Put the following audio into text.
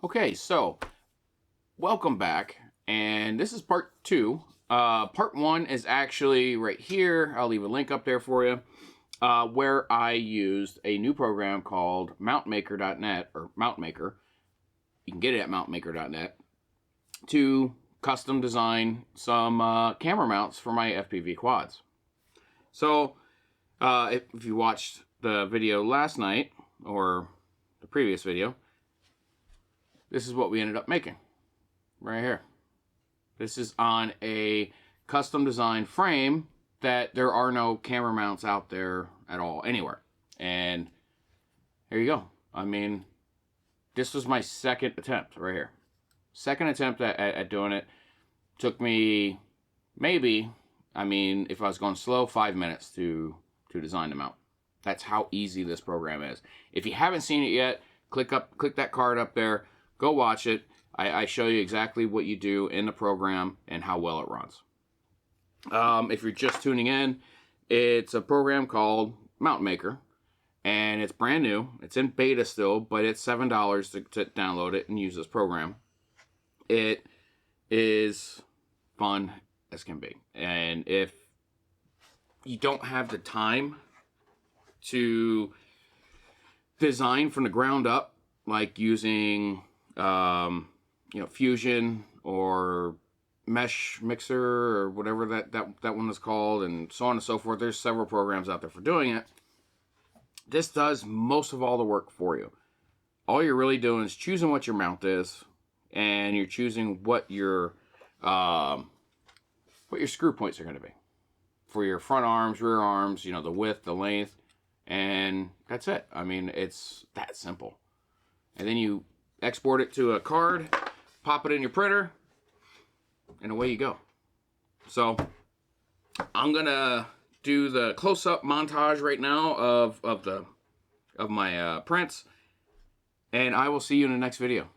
Okay, so welcome back, and this is part two. Part one is actually right here. I'll leave a link up there for you, where I used a new program called mountmaker.net, or mountmaker. You can get it at mountmaker.net, to custom design some camera mounts for my FPV quads. So if you watched the video last night, or the previous video, this is what we ended up making right here. This is on a custom designed frame that there are no camera mounts out there at all, anywhere. And here you go. I mean, this was my second attempt right here. Second attempt at doing it. Took me maybe, I mean, if I was going slow, 5 minutes to design the mount. That's how easy this program is. If you haven't seen it yet, click that card up there. Go watch it. I show you exactly what you do in the program and how well it runs. If you're just tuning in, it's a program called Mount Maker, and it's brand new. It's in beta still, but it's $7 to download it and use this program. It is fun as can be. And if you don't have the time to design from the ground up, like using Fusion or Mesh Mixer or whatever that one is called, and so on and so forth. There's several programs out there for doing it. This does most of all the work for you. All you're really doing is choosing what your mount is, and you're choosing what your screw points are going to be for your front arms, rear arms, the width, the length, and that's it. I mean, it's that simple. And then you export it to a card, pop it in your printer, and away you go. So I'm gonna do the close-up montage right now of my prints, and I will see you in the next video.